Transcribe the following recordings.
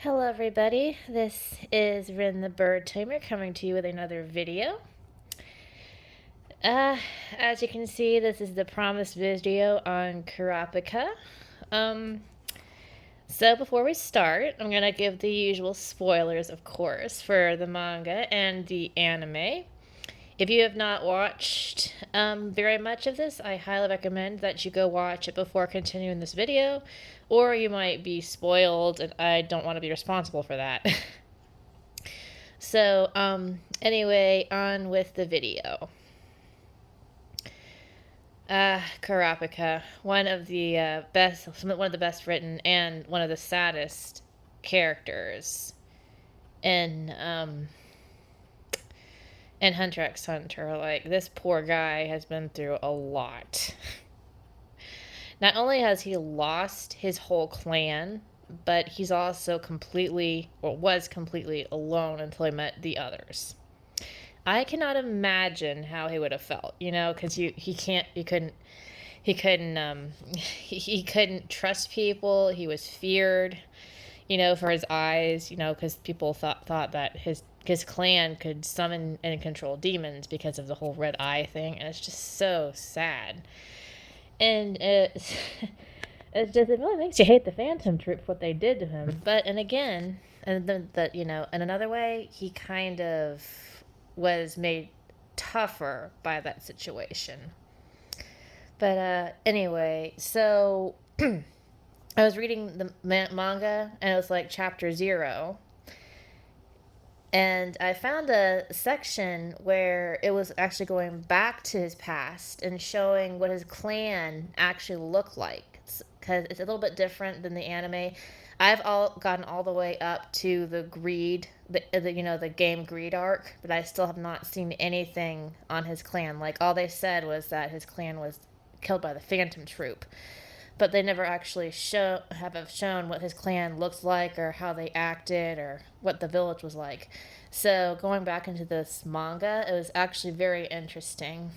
Hello everybody, this is Rin the Bird Tamer coming to you with another video. Uh, as you can see, this is the promised video on Kurapika. Um, so before we start, I'm gonna give the usual spoilers, of course, for the manga and the anime. If you have not watched very much of this, I highly recommend that you go watch it before continuing this video, or you might be spoiled, and I don't want to be responsible for that. So, anyway, on with the video. Kurapika, one of the best written and one of the saddest characters in Hunter x Hunter. Like, this poor guy has been through a lot. Not only has he lost his whole clan, but he's also was completely alone until he met the others. I cannot imagine how he would have felt, because he couldn't trust people. He was feared, for his eyes, because people thought that his clan could summon and control demons because of the whole red eye thing, and it's just so sad. And it really makes you hate the Phantom Troop for what they did to him. But and again, and then that in another way, he kind of was made tougher by that situation. But anyway, so I was reading the manga, and it was like chapter 0. And I found a section where it was actually going back to his past and showing what his clan actually looked like. Because it's a little bit different than the anime. I've gotten all the way up to the greed, the game greed arc, but I still have not seen anything on his clan. Like, all they said was that his clan was killed by the Phantom Troop, but they never actually have shown what his clan looks like or how they acted or what the village was like. So going back into this manga, it was actually very interesting,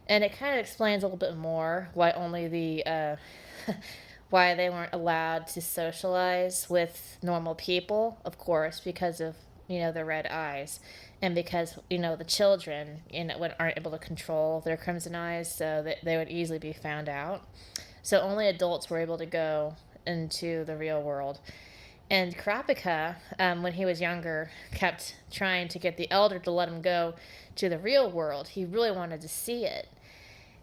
and it kind of explains a little bit more why only why they weren't allowed to socialize with normal people, of course, because of the red eyes, and because the children aren't able to control their crimson eyes, so that they would easily be found out. So only adults were able to go into the real world. And Kurapika, when he was younger, kept trying to get the elder to let him go to the real world. He really wanted to see it.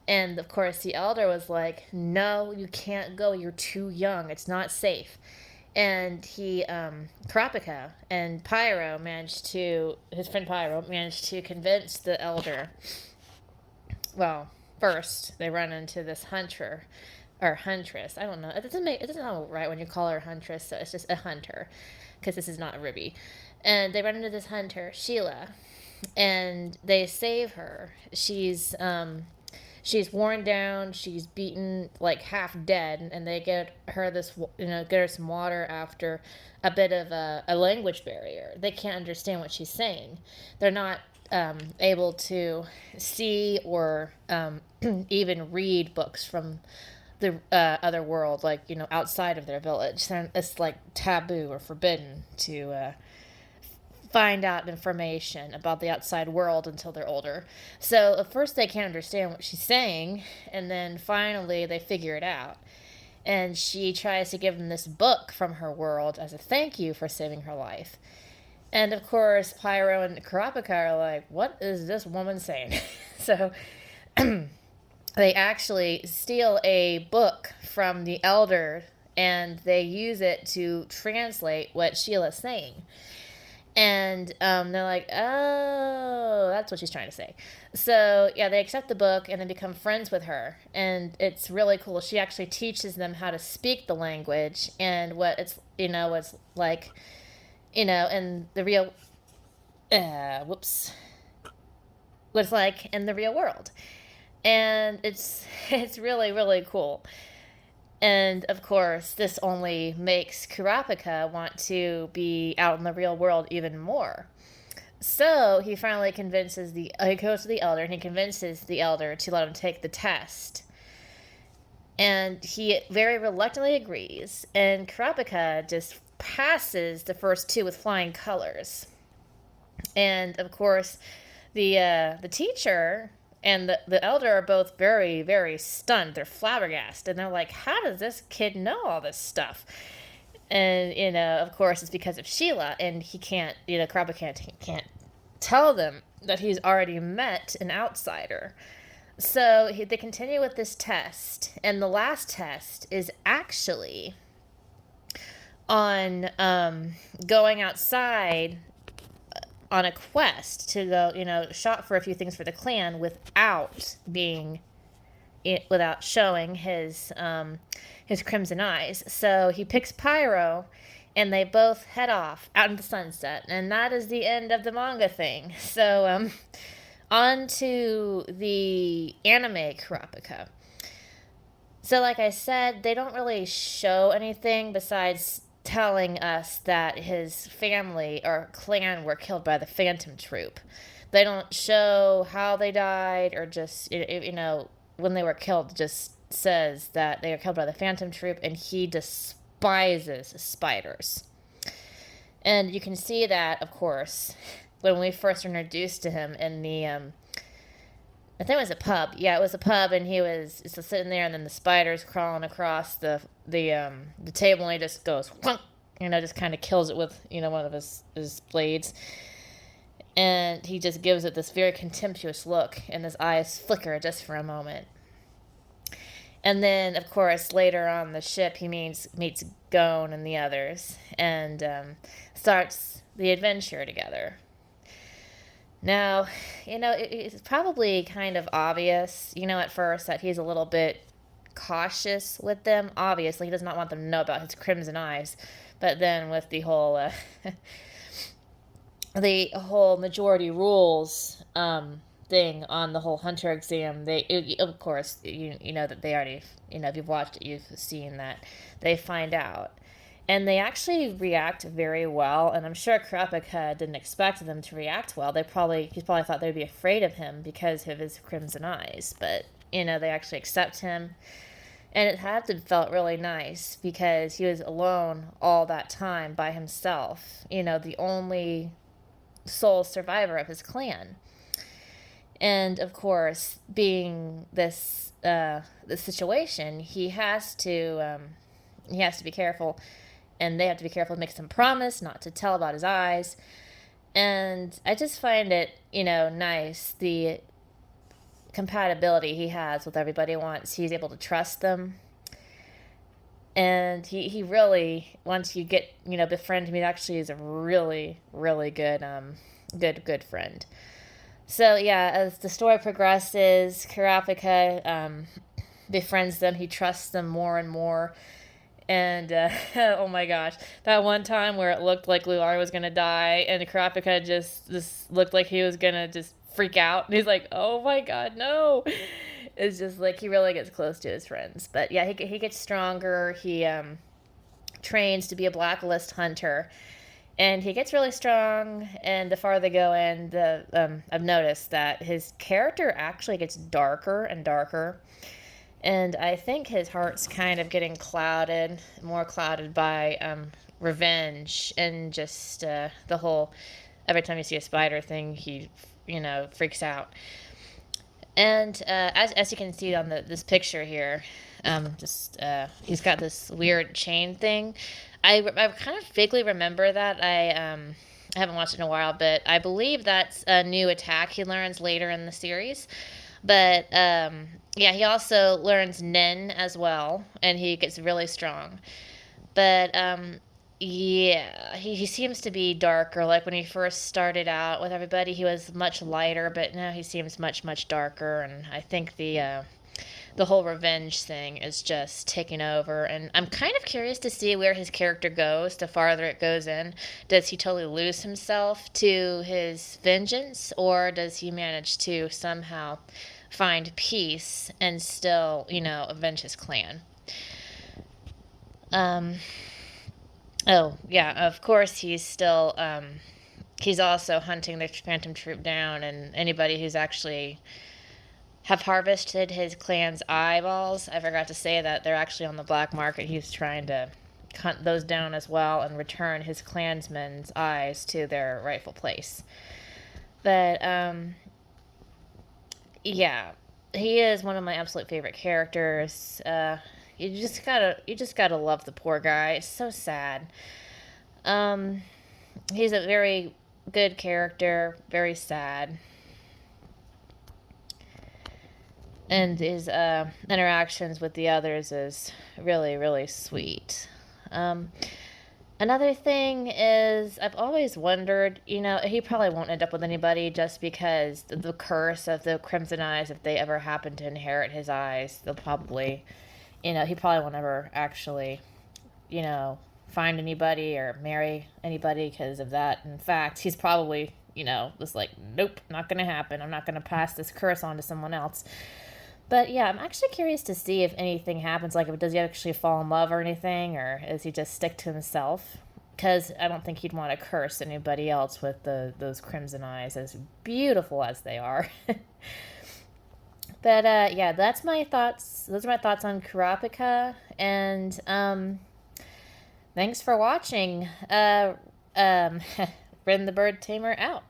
And of course, the elder was like, "No, you can't go. You're too young. It's not safe." And Kurapika and his friend Pyro managed to convince the elder. Well, first they run into this hunter or huntress. I don't know. It doesn't sound right when you call her huntress. So it's just a hunter, because this is not a Ruby. And they run into this hunter, Sheila, and they save her. She's worn down. She's beaten, like, half dead, and they get her some water after a bit of a language barrier. They can't understand what she's saying. They're not able to see or even read books from the other world, like outside of their village. It's like taboo or forbidden to find out information about the outside world until they're older. So at first they can't understand what she's saying, and then finally they figure it out. And she tries to give them this book from her world as a thank you for saving her life. And of course, Pyro and Kurapika are like, "What is this woman saying?" So they actually steal a book from the elder, and they use it to translate what Sheila's saying. And they're like, "Oh, that's what she's trying to say." So yeah, they accept the book and then become friends with her, and it's really cool. She actually teaches them how to speak the language and what it's like, in the real what it's like in the real world. And it's really, really cool. And of course, this only makes Kurapika want to be out in the real world even more. So he finally he goes to the elder, and he convinces the elder to let him take the test. And he very reluctantly agrees, and Kurapika just passes the first two with flying colors. And of course, the teacher and the elder are both very, very stunned. They're flabbergasted, and they're like, "How does this kid know all this stuff?" And of course, it's because of Sheila, and he can't. Kurapika can't tell them that he's already met an outsider. So they continue with this test, and the last test is actually on going outside on a quest to go, shop for a few things for the clan without showing his crimson eyes. So he picks Pyro, and they both head off out in the sunset, and that is the end of the manga thing. So on to the anime Kurapika. So like I said, they don't really show anything besides telling us that his family or clan were killed by the Phantom Troop. They don't show how they died, or just when they were killed. It just says that they were killed by the Phantom Troop, and he despises spiders. And you can see that, of course, when we first were introduced to him in the I think it was a pub. Yeah, it was a pub, and he was just sitting there, and then the spiders crawling across the table, and he just goes, whunk, just kind of kills it with one of his blades, and he just gives it this very contemptuous look, and his eyes flicker just for a moment. And then, of course, later on the ship, he meets Gon and the others, and starts the adventure together. Now, it's probably kind of obvious, at first, that he's a little bit cautious with them. Obviously, he does not want them to know about his crimson eyes. But then with the whole majority rules thing on the whole hunter exam, of course, that they already, if you've watched it, you've seen that they find out. And they actually react very well, and I'm sure Kurapika didn't expect them to react well. He probably thought they'd be afraid of him because of his crimson eyes, but they actually accept him, and it had to felt really nice because he was alone all that time by himself. The only sole survivor of his clan, and of course, being this situation, he has to be careful. And they have to be careful to make some promise not to tell about his eyes. And I just find it, nice, the compatibility he has with everybody once he's able to trust them. And he really, once you get, befriend him, he actually is a really, really good friend. So, yeah, as the story progresses, Kurapika befriends them. He trusts them more and more. And, oh my gosh, that one time where it looked like Luar was going to die, and Kurapika just looked like he was going to just freak out. And he's like, oh my god, no. It's just like he really gets close to his friends. But yeah, he gets stronger. He trains to be a blacklist hunter. And he gets really strong, and the farther they go in, I've noticed that his character actually gets darker and darker. And I think his heart's kind of getting more clouded by revenge, and just the whole, every time you see a spider thing, he, freaks out. And as you can see on this picture here, he's got this weird chain thing. I kind of vaguely remember that. I haven't watched it in a while, but I believe that's a new attack he learns later in the series. But, he also learns Nen as well, and he gets really strong. But, he seems to be darker. Like, when he first started out with everybody, he was much lighter, but now he seems much, much darker, and I think the whole revenge thing is just taking over. And I'm kind of curious to see where his character goes the farther it goes in. Does he totally lose himself to his vengeance, or does he manage to somehow find peace and still, avenge his clan? Of course he's still, he's also hunting the Phantom Troop down, and anybody who's actually have harvested his clan's eyeballs. I forgot to say that they're actually on the black market. He's trying to hunt those down as well and return his clansmen's eyes to their rightful place. But yeah, he is one of my absolute favorite characters. You just gotta love the poor guy. It's so sad. Um, he's a very good character, very sad, and his interactions with the others is really, really sweet. Um, Another thing is, I've always wondered, he probably won't end up with anybody just because the curse of the Crimson Eyes, if they ever happen to inherit his eyes, they'll probably, he probably won't ever actually, you know, find anybody or marry anybody because of that. In fact, he's probably, just like, nope, not going to happen. I'm not going to pass this curse on to someone else. But yeah, I'm actually curious to see if anything happens. Like, does he actually fall in love or anything, or does he just stick to himself? Because I don't think he'd want to curse anybody else with those crimson eyes, as beautiful as they are. But yeah, that's my thoughts. Those are my thoughts on Kurapika, and thanks for watching. Rin the Bird Tamer out.